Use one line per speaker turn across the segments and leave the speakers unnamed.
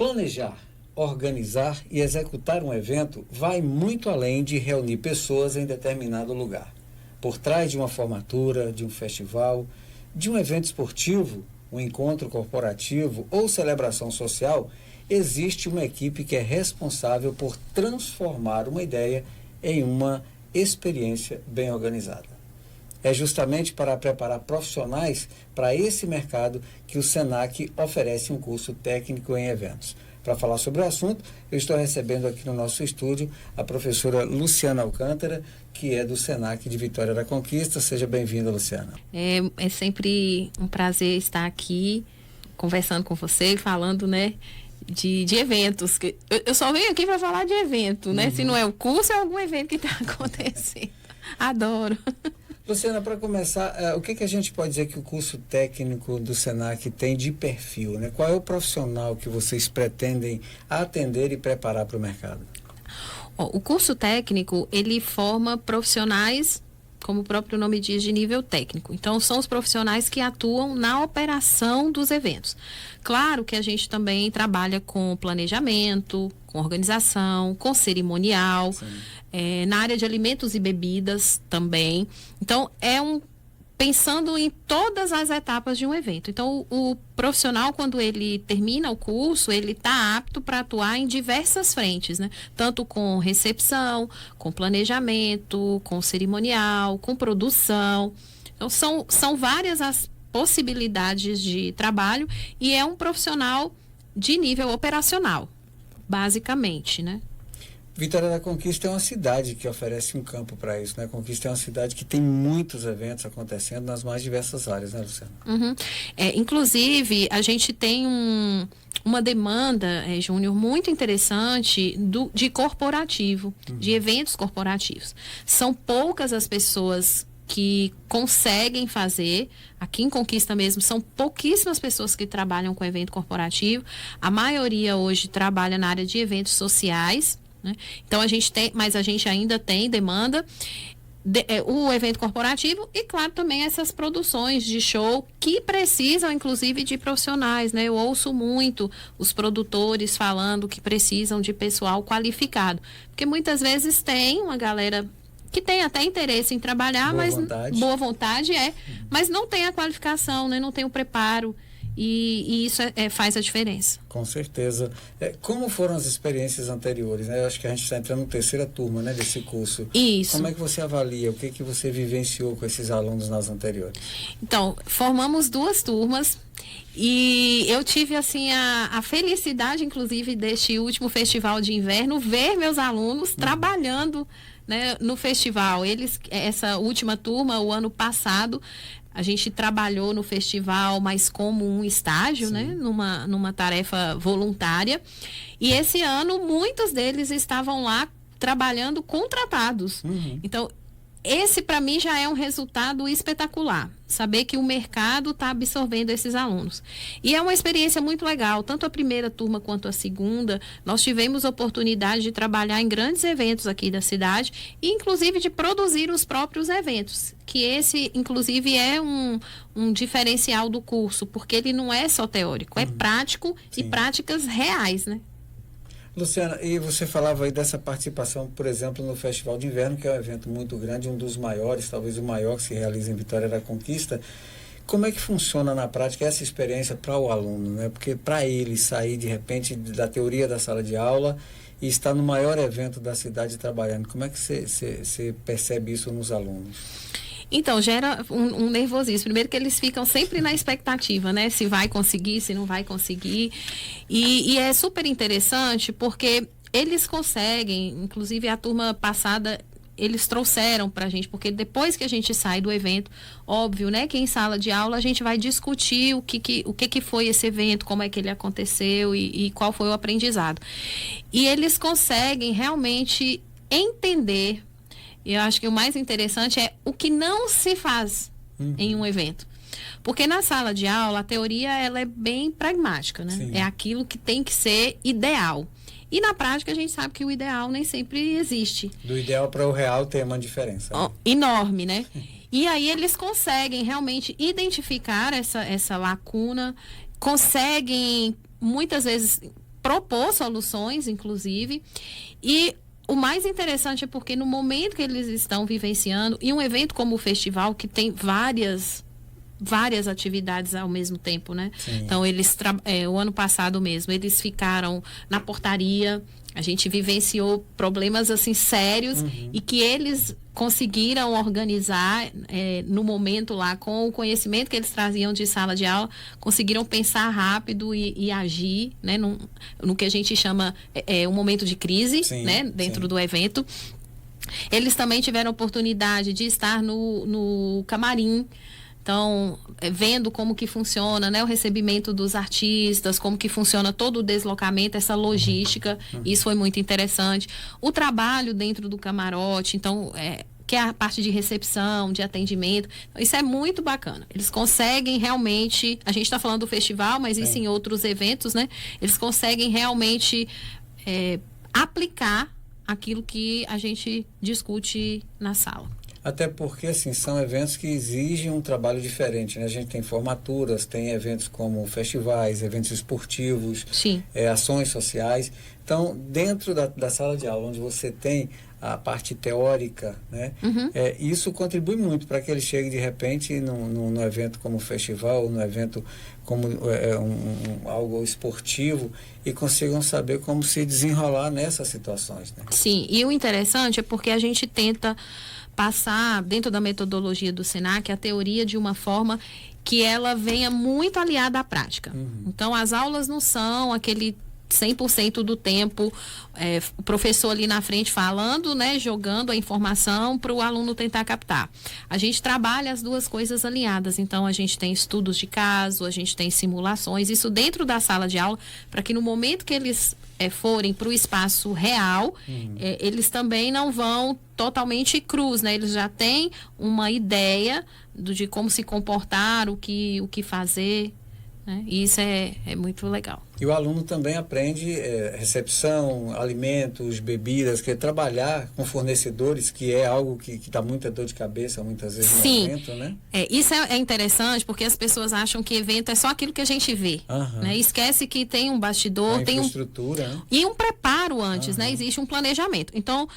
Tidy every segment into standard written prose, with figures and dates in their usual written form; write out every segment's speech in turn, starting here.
Planejar, organizar e executar um evento vai muito além de reunir pessoas em determinado lugar. Por trás de uma formatura, de um festival, de um evento esportivo, um encontro corporativo ou celebração social, existe uma equipe que é responsável por transformar uma ideia em uma experiência bem organizada. É justamente para preparar profissionais para esse mercado que o SENAC oferece um curso técnico em eventos. Para falar sobre o assunto, eu estou recebendo aqui no nosso estúdio a professora Luciana Alcântara, que é do SENAC de Vitória da Conquista. Seja bem-vinda, Luciana.
É sempre um prazer estar aqui conversando com você, falando, né, de eventos. Eu só venho aqui para falar de evento, né? Se não é o curso, é algum evento que está acontecendo. Adoro.
Luciana, para começar, o que a gente pode dizer que o curso técnico do SENAC tem de perfil, né? Qual é o profissional que vocês pretendem atender e preparar para o mercado?
O curso técnico, ele forma profissionais, como o próprio nome diz, de nível técnico. Então, são os profissionais que atuam na operação dos eventos. Claro que a gente também trabalha com planejamento, com organização, com cerimonial, na área de alimentos e bebidas também. Então, pensando em todas as etapas de um evento. Então, o profissional, quando ele termina o curso, ele está apto para atuar em diversas frentes, né? Tanto com recepção, com planejamento, com cerimonial, com produção. Então, são várias as possibilidades de trabalho e é um profissional de nível operacional, basicamente, né?
Vitória da Conquista é uma cidade que oferece um campo para isso, né? Conquista é uma cidade que tem muitos eventos acontecendo nas mais diversas áreas, né, Luciana?
Inclusive, a gente tem uma demanda, Júnior, muito interessante de corporativo, de eventos corporativos. São poucas as pessoas que conseguem fazer. Aqui em Conquista mesmo, são pouquíssimas pessoas que trabalham com evento corporativo. A maioria hoje trabalha na área de eventos sociais, né? Então, mas a gente ainda tem demanda, o evento corporativo e, claro, também essas produções de show que precisam, inclusive, de profissionais, né? Eu ouço muito os produtores falando que precisam de pessoal qualificado, porque muitas vezes tem uma galera que tem até interesse em trabalhar, boa vontade mas não tem a qualificação, né? Não tem o preparo. E isso faz a diferença.
Com certeza. Como foram as experiências anteriores, né? Eu acho que a gente está entrando na terceira turma, né, desse curso.
Isso.
Como é que você avalia? O que você vivenciou com esses alunos nas anteriores?
Então, formamos 2 turmas e eu tive, assim, a felicidade, inclusive, deste último festival de inverno, ver meus alunos trabalhando, né, no festival. Essa última turma, o ano passado, a gente trabalhou no festival, mas como um estágio, né? Numa tarefa voluntária. E esse ano, muitos deles estavam lá trabalhando contratados. Então, esse para mim já é um resultado espetacular. Saber que o mercado está absorvendo esses alunos. E é uma experiência muito legal. Tanto a primeira turma quanto a segunda, nós tivemos oportunidade de trabalhar em grandes eventos aqui da cidade e, inclusive, de produzir os próprios eventos. Que esse, inclusive, é um diferencial do curso, porque ele não é só teórico, é prático e práticas reais, né?
Luciana, e você falava aí dessa participação, por exemplo, no Festival de Inverno, que é um evento muito grande, um dos maiores, talvez o maior que se realiza em Vitória da Conquista. Como é que funciona na prática essa experiência para o aluno, né? Porque para ele sair, de repente, da teoria da sala de aula e estar no maior evento da cidade trabalhando, como é que você percebe isso nos alunos?
Então, gera um nervosismo. Primeiro que eles ficam sempre na expectativa, né? Se vai conseguir, se não vai conseguir. E é super interessante porque eles conseguem, inclusive a turma passada, eles trouxeram para a gente, porque depois que a gente sai do evento, óbvio, né? Que em sala de aula a gente vai discutir o que foi esse evento, como é que ele aconteceu e qual foi o aprendizado. E eles conseguem realmente entender. Eu acho que o mais interessante é o que não se faz em um evento. Porque na sala de aula, a teoria ela é bem pragmática, né? É aquilo que tem que ser ideal. E na prática, a gente sabe que o ideal nem sempre existe.
Do ideal para o real tem uma diferença. Né?
Enorme, né? E aí eles conseguem realmente identificar essa lacuna, conseguem muitas vezes propor soluções, inclusive, e o mais interessante é porque no momento que eles estão vivenciando, e um evento como o festival, que tem várias atividades ao mesmo tempo, né? Sim. Então, o ano passado mesmo, eles ficaram na portaria, a gente vivenciou problemas, assim, sérios, e que eles conseguiram organizar no momento lá, com o conhecimento que eles traziam de sala de aula, conseguiram pensar rápido e agir, né? No que a gente chama um momento de crise, sim, né? Dentro do evento. Eles também tiveram oportunidade de estar no camarim. Então, vendo como que funciona, né, o recebimento dos artistas, como que funciona todo o deslocamento, essa logística, isso foi muito interessante. O trabalho dentro do camarote, então, que é a parte de recepção, de atendimento, isso é muito bacana. Eles conseguem realmente, a gente está falando do festival, mas isso em outros eventos, né, eles conseguem realmente aplicar aquilo que a gente discute na sala.
Até porque, assim, são eventos que exigem um trabalho diferente, né? A gente tem formaturas, tem eventos como festivais, eventos esportivos, ações sociais. Então, dentro da sala de aula, onde você tem a parte teórica, né? Isso contribui muito para que ele chegue, de repente, num evento como o festival, num evento como algo esportivo, e consigam saber como se desenrolar nessas situações, né?
Sim, e o interessante é porque a gente tenta passar, dentro da metodologia do SENAC, a teoria de uma forma que ela venha muito aliada à prática. Então, as aulas não são aquele 100% do tempo o professor ali na frente falando, né, jogando a informação para o aluno tentar captar. A gente trabalha as duas coisas alinhadas, então a gente tem estudos de caso, a gente tem simulações, isso dentro da sala de aula, para que no momento que eles forem para o espaço real, eles também não vão totalmente crus, né? Eles já têm uma ideia de como se comportar, o que fazer, né? E isso é muito legal.
E o aluno também aprende recepção, alimentos, bebidas, que é trabalhar com fornecedores, que é algo que dá muita dor de cabeça muitas vezes no evento, né?
Isso é interessante, porque as pessoas acham que evento é só aquilo que a gente vê, né? Esquece que tem um bastidor, tem
infraestrutura, né?
E um preparo antes, né? Existe um planejamento. Então,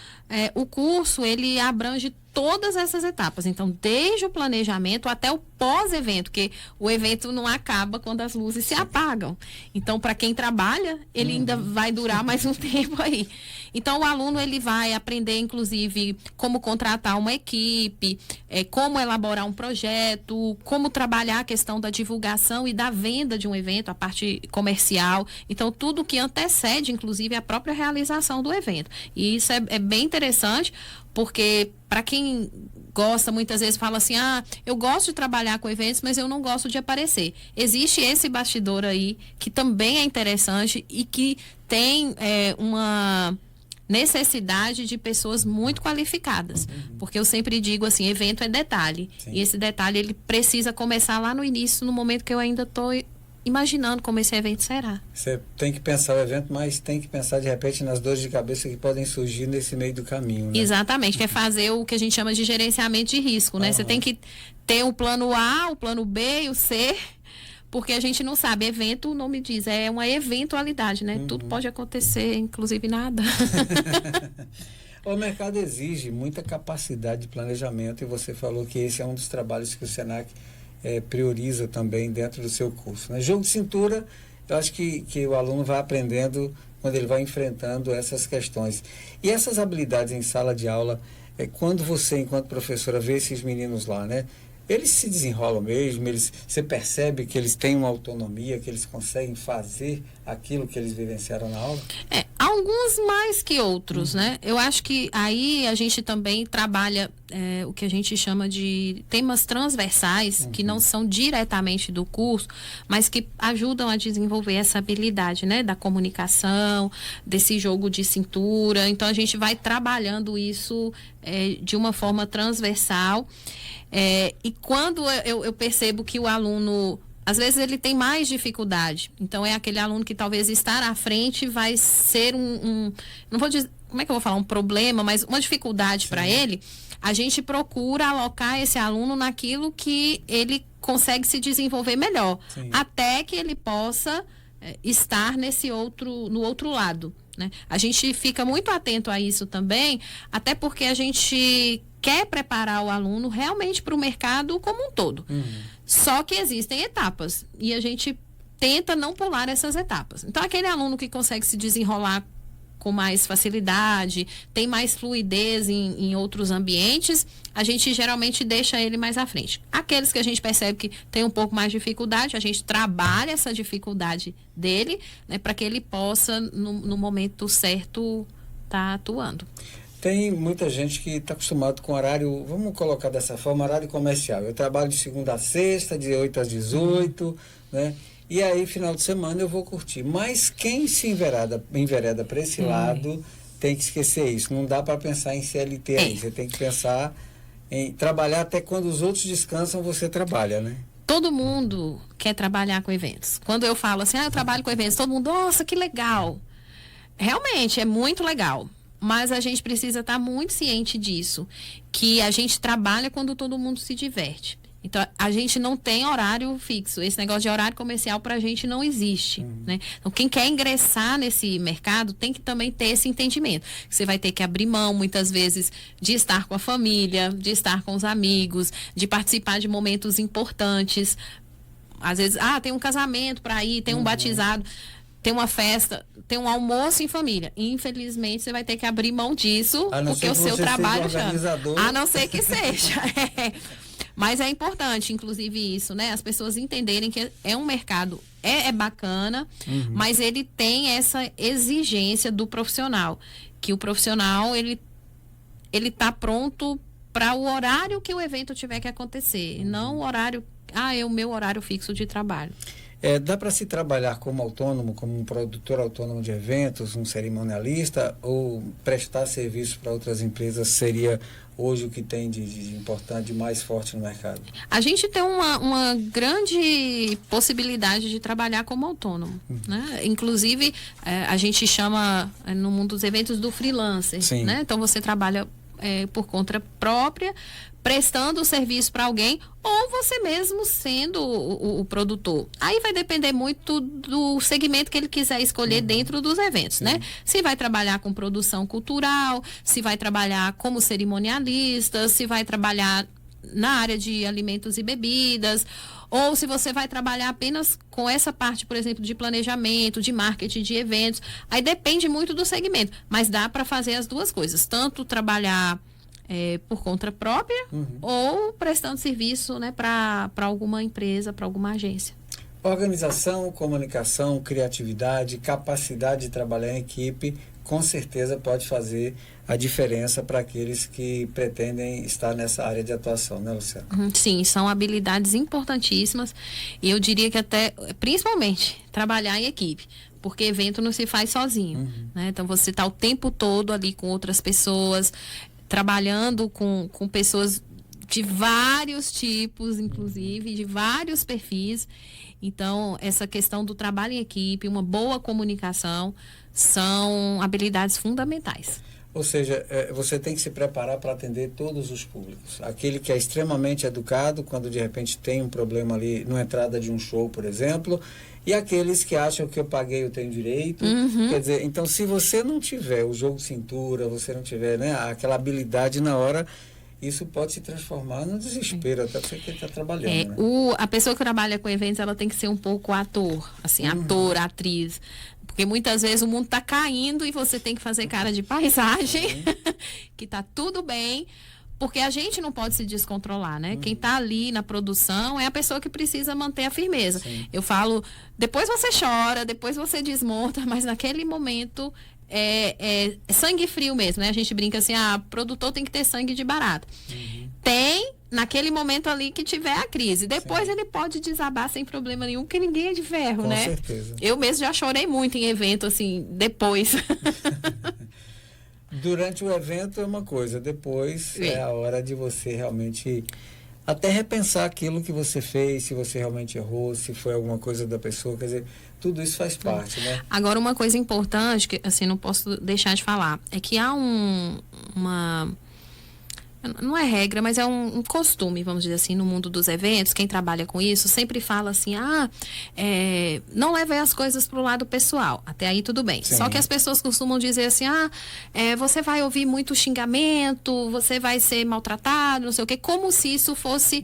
o curso, ele abrange todas essas etapas. Então, desde o planejamento até o pós-evento, que o evento não acaba quando as luzes se apagam. Então, para quem trabalha, ele ainda vai durar mais um tempo aí. Então, o aluno, ele vai aprender, inclusive, como contratar uma equipe, como elaborar um projeto, como trabalhar a questão da divulgação e da venda de um evento, a parte comercial. Então, tudo que antecede, inclusive, a própria realização do evento. E isso é bem interessante, porque para quem gosta, muitas vezes fala assim, eu gosto de trabalhar com eventos, mas eu não gosto de aparecer. Existe esse bastidor aí, que também é interessante e que tem uma necessidade de pessoas muito qualificadas. Porque eu sempre digo assim, evento é detalhe. Sim. E esse detalhe, ele precisa começar lá no início, no momento que eu ainda estou imaginando como esse evento será.
Você tem que pensar o evento, mas tem que pensar de repente nas dores de cabeça que podem surgir nesse meio do caminho, né?
Exatamente, que é fazer o que a gente chama de gerenciamento de risco, né? Você tem que ter o plano A, o plano B e o C, porque a gente não sabe. Evento, o nome diz, é uma eventualidade, né? Tudo pode acontecer, inclusive nada.
O mercado exige muita capacidade de planejamento, e você falou que esse é um dos trabalhos que o SENAC prioriza também dentro do seu curso, né? Jogo de cintura, eu acho que o aluno vai aprendendo quando ele vai enfrentando essas questões. E essas habilidades em sala de aula, quando você, enquanto professora, vê esses meninos lá, né? Eles se desenrolam mesmo, você percebe que eles têm uma autonomia, que eles conseguem fazer aquilo que eles vivenciaram na aula?
Alguns mais que outros, né? Eu acho que aí a gente também trabalha o que a gente chama de temas transversais, que não são diretamente do curso, mas que ajudam a desenvolver essa habilidade, né? Da comunicação, desse jogo de cintura. Então, a gente vai trabalhando isso de uma forma transversal. E quando eu percebo que o aluno, às vezes ele tem mais dificuldade, então é aquele aluno que talvez estar à frente vai ser não vou dizer, como é que eu vou falar, um problema, mas uma dificuldade para ele, a gente procura alocar esse aluno naquilo que ele consegue se desenvolver melhor, até que ele possa estar no outro lado, né? A gente fica muito atento a isso também, até porque a gente quer preparar o aluno realmente para o mercado como um todo. Só que existem etapas e a gente tenta não pular essas etapas. Então, aquele aluno que consegue se desenrolar com mais facilidade, tem mais fluidez em outros ambientes, a gente geralmente deixa ele mais à frente. Aqueles que a gente percebe que tem um pouco mais de dificuldade, a gente trabalha essa dificuldade dele, né, para que ele possa, no momento certo, estar atuando.
Tem muita gente que está acostumado com horário, vamos colocar dessa forma, horário comercial. Eu trabalho de segunda a sexta, de 8 às 18, né? E aí, final de semana, eu vou curtir. Mas quem se envereda para esse lado, tem que esquecer isso. Não dá para pensar em CLT aí. Você tem que pensar em trabalhar até quando os outros descansam, você trabalha, né?
Todo mundo quer trabalhar com eventos. Quando eu falo assim, eu trabalho com eventos, todo mundo, nossa, que legal. Realmente, é muito legal. Mas a gente precisa estar muito ciente disso. Que a gente trabalha quando todo mundo se diverte. Então, a gente não tem horário fixo. Esse negócio de horário comercial para a gente não existe, né? Então, quem quer ingressar nesse mercado tem que também ter esse entendimento. Você vai ter que abrir mão, muitas vezes, de estar com a família, de estar com os amigos, de participar de momentos importantes. Às vezes, tem um casamento para ir, tem um batizado, tem uma festa, tem um almoço em família. Infelizmente, você vai ter que abrir mão disso, porque o seu trabalho chama. A não ser que seja. Mas é importante, inclusive, isso, né? As pessoas entenderem que é um mercado, é bacana, mas ele tem essa exigência do profissional. Que o profissional, ele tá pronto para o horário que o evento tiver que acontecer. E não o horário, é o meu horário fixo de trabalho.
Dá para se trabalhar como autônomo, como um produtor autônomo de eventos, um cerimonialista, ou prestar serviço para outras empresas seria hoje o que tem de importante, de mais forte no mercado?
A gente tem uma grande possibilidade de trabalhar como autônomo, né? Inclusive, a gente chama no mundo dos eventos do freelancer, né? Então, você trabalha por conta própria, prestando o serviço para alguém, ou você mesmo sendo o produtor. Aí vai depender muito do segmento que ele quiser escolher dentro dos eventos, né? Se vai trabalhar com produção cultural, se vai trabalhar como cerimonialista, se vai trabalhar na área de alimentos e bebidas, ou se você vai trabalhar apenas com essa parte, por exemplo, de planejamento, de marketing de eventos. Aí depende muito do segmento, mas dá para fazer as duas coisas, tanto trabalhar por conta própria ou prestando serviço, né, para alguma empresa, para alguma agência.
Organização, comunicação, criatividade, capacidade de trabalhar em equipe, com certeza pode fazer a diferença para aqueles que pretendem estar nessa área de atuação, né, Luciana?
Sim, são habilidades importantíssimas e eu diria que até, principalmente, trabalhar em equipe, porque evento não se faz sozinho, né? Então, você está o tempo todo ali com outras pessoas, trabalhando com pessoas de vários tipos, inclusive, de vários perfis. Então, essa questão do trabalho em equipe, uma boa comunicação, são habilidades fundamentais.
Ou seja, você tem que se preparar para atender todos os públicos. Aquele que é extremamente educado, quando de repente tem um problema ali na entrada de um show, por exemplo, e aqueles que acham que eu paguei, eu tenho direito. Quer dizer, então, se você não tiver o jogo de cintura, você não tiver, né, aquela habilidade na hora, isso pode se transformar no desespero, até você que está trabalhando. Né?
A pessoa que trabalha com eventos, ela tem que ser um pouco ator, assim, ator, atriz. Porque muitas vezes o mundo está caindo e você tem que fazer cara de paisagem, que está tudo bem, porque a gente não pode se descontrolar, né? Quem está ali na produção é a pessoa que precisa manter a firmeza. Eu falo, depois você chora, depois você desmonta, mas naquele momento é sangue frio mesmo, né? A gente brinca assim, produtor tem que ter sangue de barata. Tem naquele momento ali que tiver a crise. Depois ele pode desabar sem problema nenhum, porque ninguém é de ferro,
Com
né?
certeza.
Eu mesmo já chorei muito em evento, assim, depois.
Durante o evento é uma coisa, depois é a hora de você realmente até repensar aquilo que você fez, se você realmente errou, se foi alguma coisa da pessoa, quer dizer, tudo isso faz parte, né?
Agora, uma coisa importante, que assim, não posso deixar de falar, é que há não é regra, mas é um costume, vamos dizer assim, no mundo dos eventos. Quem trabalha com isso sempre fala assim, não leve as coisas para o lado pessoal. Até aí tudo bem.
Sim.
Só que as pessoas costumam dizer assim, você vai ouvir muito xingamento, você vai ser maltratado, não sei o quê, como se isso fosse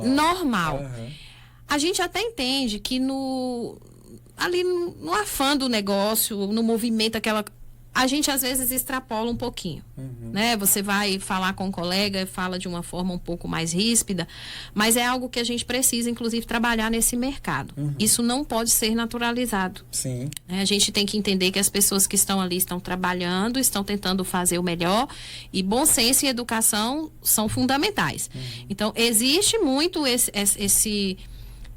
normal.
Uhum.
A gente até entende que ali no afã do negócio, no movimento, a gente às vezes extrapola um pouquinho, né? Você vai falar com um colega e fala de uma forma um pouco mais ríspida, mas é algo que a gente precisa, inclusive, trabalhar nesse mercado. Isso não pode ser naturalizado.
Sim.
A gente tem que entender que as pessoas que estão ali estão trabalhando, estão tentando fazer o melhor, e bom senso e educação são fundamentais. Então, existe muito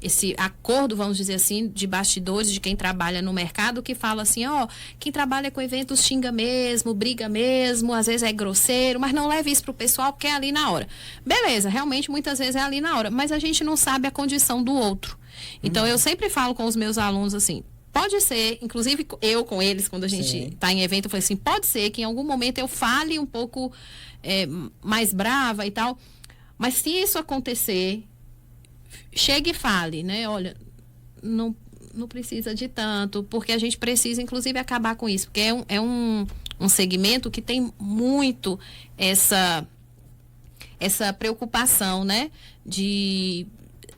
esse acordo, vamos dizer assim, de bastidores de quem trabalha no mercado, que fala assim, quem trabalha com eventos xinga mesmo, briga mesmo, às vezes é grosseiro, mas não leve isso pro pessoal porque é ali na hora. Beleza, realmente muitas vezes é ali na hora, mas a gente não sabe a condição do outro. Então eu sempre falo com os meus alunos assim, pode ser, inclusive eu com eles, quando a gente está em evento, eu falei assim, pode ser que em algum momento eu fale um pouco mais brava e tal, mas se isso acontecer, chegue e fale, né? Olha, não precisa de tanto, porque a gente precisa, inclusive, acabar com isso, porque é um segmento que tem muito essa preocupação, né?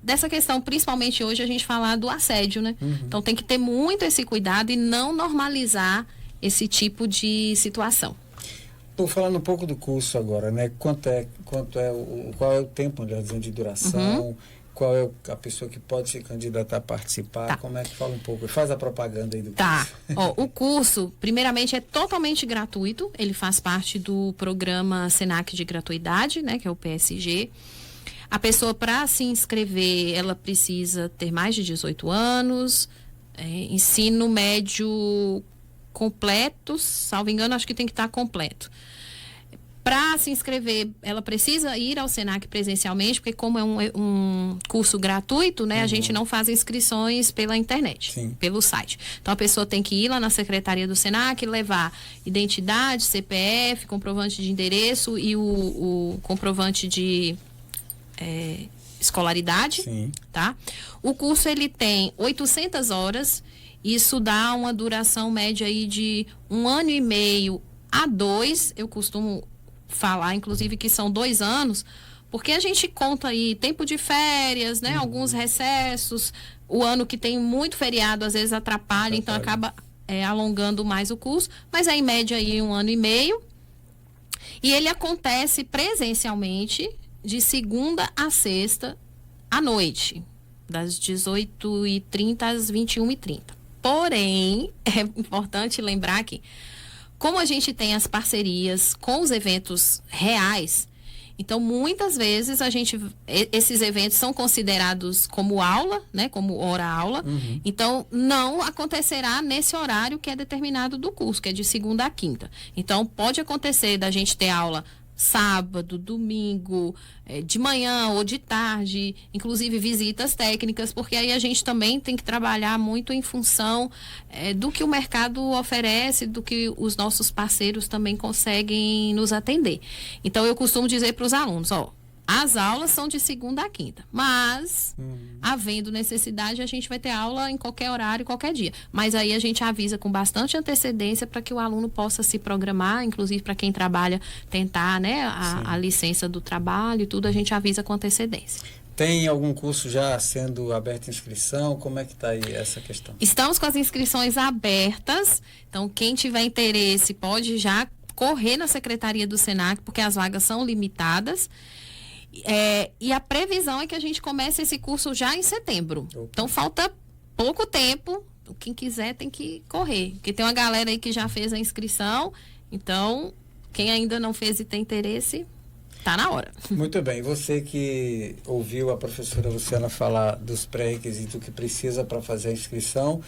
Dessa questão, principalmente hoje, a gente falar do assédio, né? Então, tem que ter muito esse cuidado e não normalizar esse tipo de situação.
Estou falando um pouco do curso agora, né? Qual é o tempo, melhor dizendo, de duração? Qual é a pessoa que pode se candidatar a participar?
Tá.
Como é que fala um pouco? Faz a propaganda aí do
curso.
Tá.
O curso, primeiramente, é totalmente gratuito. Ele faz parte do programa Senac de gratuidade, né? Que é o PSG. A pessoa, para se inscrever, ela precisa ter mais de 18 anos, ensino médio completo, salvo engano, acho que tem que estar completo. Para se inscrever, ela precisa ir ao Senac presencialmente, porque como é um curso gratuito, né, a gente não faz inscrições pela internet, pelo site. Então, a pessoa tem que ir lá na secretaria do Senac, levar identidade, CPF, comprovante de endereço e o comprovante de escolaridade, tá? O curso, ele tem 800 horas, isso dá uma duração média aí de 1 ano e meio a 2, eu costumo falar, inclusive, que são 2 anos, porque a gente conta aí tempo de férias, né? Alguns recessos, o ano que tem muito feriado, às vezes atrapalha, então acaba alongando mais o curso, mas é em média aí 1 ano e meio. E ele acontece presencialmente de segunda a sexta à noite, das 18h30 às 21h30. Porém, é importante lembrar que, como a gente tem as parcerias com os eventos reais, então muitas vezes esses eventos são considerados como aula, né, como hora-aula, então não acontecerá nesse horário que é determinado do curso, que é de segunda a quinta. Então pode acontecer da gente ter aula sábado, domingo, de manhã ou de tarde, inclusive visitas técnicas, porque aí a gente também tem que trabalhar muito em função do que o mercado oferece, do que os nossos parceiros também conseguem nos atender. Então, eu costumo dizer para os alunos, as aulas são de segunda a quinta, mas, havendo necessidade, a gente vai ter aula em qualquer horário, qualquer dia. Mas aí a gente avisa com bastante antecedência para que o aluno possa se programar, inclusive para quem trabalha, tentar, né, a licença do trabalho e tudo, a gente avisa com antecedência.
Tem algum curso já sendo aberta inscrição? Como é que está aí essa questão?
Estamos com as inscrições abertas, então quem tiver interesse pode já correr na Secretaria do Senac, porque as vagas são limitadas. E a previsão é que a gente comece esse curso já em setembro. Então falta pouco tempo. Quem quiser tem que correr. Porque tem uma galera aí que já fez a inscrição. Então, quem ainda não fez e tem interesse, tá na hora.
Muito bem. Você que ouviu a professora Luciana falar dos pré-requisitos que precisa para fazer a inscrição,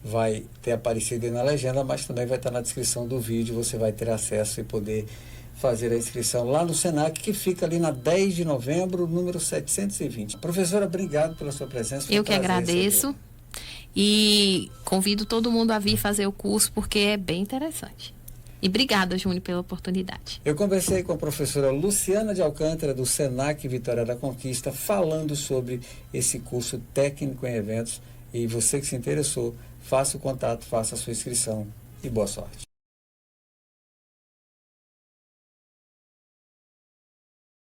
vai ter aparecido aí na legenda, mas também vai estar na descrição do vídeo. Você vai ter acesso e poder fazer a inscrição lá no Senac, que fica ali na 10 de novembro, número 720. Professora, obrigado pela sua presença.
Eu que agradeço e convido todo mundo a vir fazer o curso, porque é bem interessante. E obrigada, Júnior, pela oportunidade.
Eu conversei com a professora Luciana de Alcântara, do SENAC Vitória da Conquista, falando sobre esse curso técnico em eventos. E você que se interessou, faça o contato, faça a sua inscrição e boa sorte.